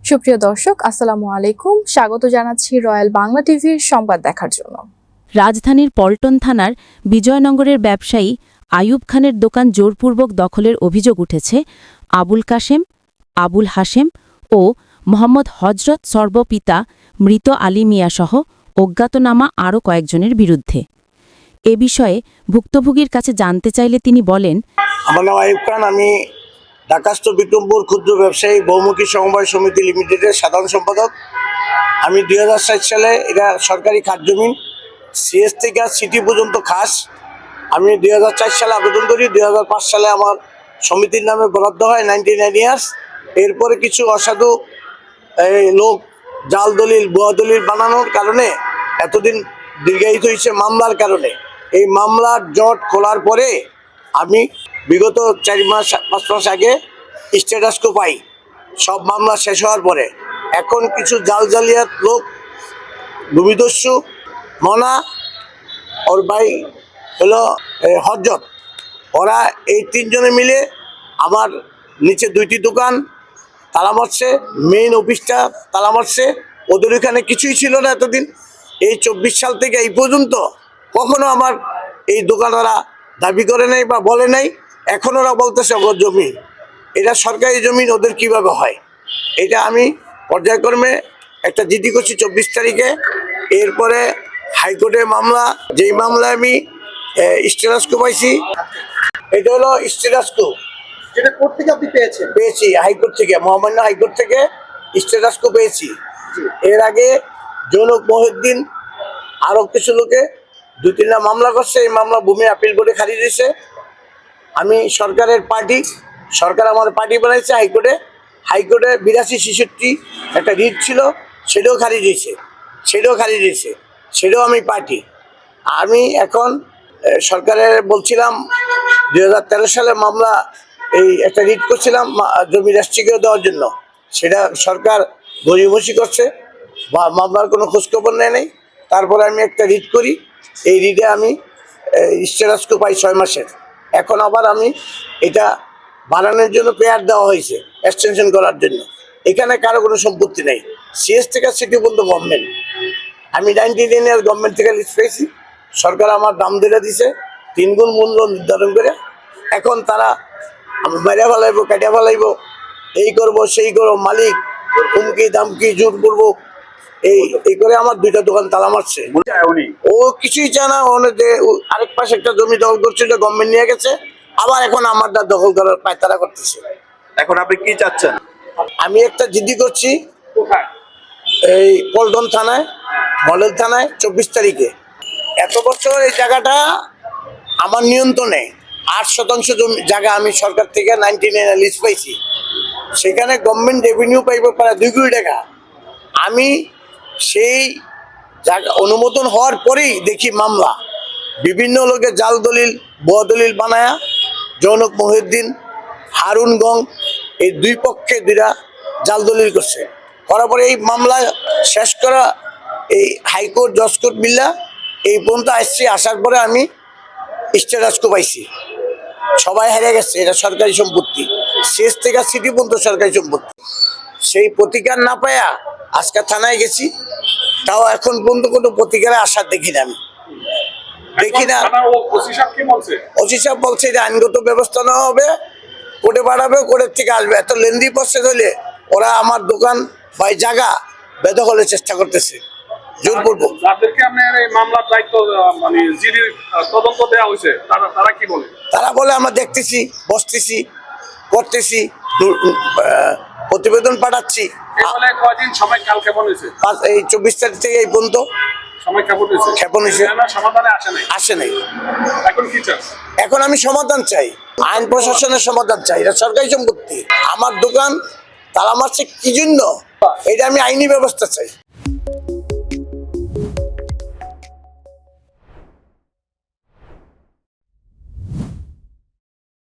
সুপ্রিয় দর্শক, আসসালামু আলাইকুম। স্বাগত জানাচ্ছি রয়্যাল বাংলা টিভির সংবাদ দেখার জন্য। রাজধানীর পল্টন থানার বিজয়নগরের ব্যবসায়ী আইয়ুব খানের দোকান জোরপূর্বক দখলের অভিযোগ উঠেছে আবুল কাশেম, আবুল হাশেম ও মোহাম্মদ হজরত সর্বপিতা মৃত আলী মিয়াসহ অজ্ঞাতনামা আরও কয়েকজনের বিরুদ্ধে। এ বিষয়ে ভুক্তভোগীর কাছে জানতে চাইলে তিনি বলেন, আমার নাম আইয়ুব খান। আমি ঢাকাস্থ বিক্রমপুর ক্ষুদ্র ব্যবসায়ী বহুমুখী সমবায় সমিতি লিমিটেডের সাধারণ সম্পাদক। আমি 2007 সালে এটা সরকারি খাস জমি, সিএস থেকে সিটি পর্যন্ত খাস। আমি 2004 সালে আবেদন করি। 2005 সালে আমার সমিতির নামে বরাদ্দ হয় 99 ইয়ার্স। এরপরে কিছু অসাধু লোক জাল দলিল, ভুয়া দলিল বানানোর কারণে এতদিন দীর্ঘায়িত হয়েছে মামলার কারণে। এই মামলার জট খোলার পরে আমি বিগত 4 মাস 5 মাস আগে স্ট্যাটাসকো পাই, সব মামলা শেষ হওয়ার পরে। এখন কিছু জালিয়াত লোক, ভূমিদস্যু মনা, ওর ভাই হলো হজরত, ওরা এই 3 জনে মিলে আমার নিচে 2টি দোকান তালা মারছে, মেইন অফিসটা তালা মারছে। ওদের ওইখানে কিছুই ছিল না এতদিন। এই 24 সাল থেকে এই পর্যন্ত কখনো আমার এই দোকান ওরা দাবি করে নাই বা বলে নাই। এখন ওরা বলতেছে ওর জমি, এটা সরকারি জমি, ওদের কিভাবে হয়। এটা আমি পর্যায়ক্রমে একটা জিডি করছি 24 তারিখে। এরপরে হাইকোর্টে মামলা, যেই মামলায় আমি স্ট্যাটাসকো পাইছি, এটা হলো স্ট্যাটাসকো, যেটা কোর্ট থেকে আপনি পেয়েছি হাইকোর্ট থেকে, মহামান্য হাইকোর্ট থেকে স্ট্যাটাসকো পেয়েছি। এর আগে জনক মহিউদ্দিন আরও কিছু লোকে 2-3টা মামলা করছে। এই মামলা ভূমি আপিল বোর্ডে খারিজ হয়েছে। আমি সরকারের পার্টি, সরকার আমার পার্টি বানাইছে হাইকোর্টে। 82-66 একটা রিট ছিল, সেটাও খারিজ হয়েছে, সেটাও আমি পার্টি। আমি এখন সরকারের বলছিলাম 2013 সালে মামলা, এই একটা রিট করছিলাম জমি রেস্ট্রিক্ট দেওয়ার জন্য, সেটা সরকার গড়িমসি করছে বা মামলার কোনো খোঁজখবর নেয় নাই। তারপরে আমি একটা রিট করি, এই রিটে আমি স্ট্যাটাসকো পাই 6 মাসের। এখন আবার আমি এটা বাড়ানোর জন্য পেয়ার দেওয়া হয়েছে, এক্সটেনশন করার জন্য। এখানে কারো কোনো সম্পত্তি নেই, সিএস থেকে সিটি পর্যন্ত গভর্নমেন্ট। আমি 99 ইয়ার গভর্নমেন্ট থেকে লিস্ট পেয়েছি। সরকার আমার দাম দিলে দিছে 3 গুণ মূল্য নির্ধারণ করে। এখন তারা আমি মেরে ফেলাইবো, কাটিয়া ফেলাইবো, এই করবো সেই করবো, মালিক হুমকি দামকি জোর করবো, এই করে আমার 2টা দোকান তালা মারছে। ও কিছুই চায় না। আরেক পাশে একটা জমি দখল করছিল, গভর্নমেন্ট নিয়ে গেছে, আবার এখন আমারটা দখল করার পায়তারা করতেছে। এখন আপনি কি চাচ্ছেন? আমি একটা জিডি করছি এই পল্টন থানায়, মডেল থানায় 24 তারিখে। এত বছর এই জায়গাটা আমার নিয়ন্ত্রণে। 8% জমি জায়গা আমি সরকার থেকে 99 লিস্ট পাইছি। সেখানে গভর্নমেন্ট রেভিনিউ পাইব প্রায় 2 কোটি টাকা। আমি সেই জায়গা অনুমোদন হওয়ার পরেই দেখি মামলা, বিভিন্ন লোকের জাল দলিল, ভুয়া দলিল বানায়া, জনক মহিউদ্দিন, হারুন গং, এই 2 পক্ষে 2টা জাল দলিল করছে। করার পরে এই মামলা শেষ করা, এই হাইকোর্ট জজ কোর্ট মিল্লা এই পর্যন্ত আসছি। আসার পরে আমি স্ট্যাটাসকো পাইছি, সবাই হেরে গেছে। এটা সরকারি সম্পত্তি, শেষ থেকে সিটি পর্যন্ত সরকারি সম্পত্তি। সেই প্রতিকার না পায়া আজকে থানায় গেছি, তাও এখন পর্যন্ত কোনো প্রতিকারের আশা দেখি না। আমি দেখি না। ওসি সাহেব বলছে এটা আইনগত ব্যবস্থা নেওয়া হবে, কোর্টে পাঠাবে, কোর্টের থেকে আসবে। এত লেন্দি প্রসেস হলে ওরা আমার দোকান বা জায়গা বেদখলের চেষ্টা করতেছে জোরপূর্বক। তারা বলে আমরা দেখতেছি, বসতেছি, করতেছি, প্রতিবেদন পাঠাচ্ছি। এই 24 তারিখ থেকে এই পর্যন্ত ক্ষেপণ হয়েছে, আসে নাই। এখন আমি সমাধান চাই, আইন প্রশাসনের সমাধান চাই। এটা সরকারি সম্পত্তি, আমার দোকান তালা মারছে কি জন্য, এটা আমি আইনি ব্যবস্থা চাই।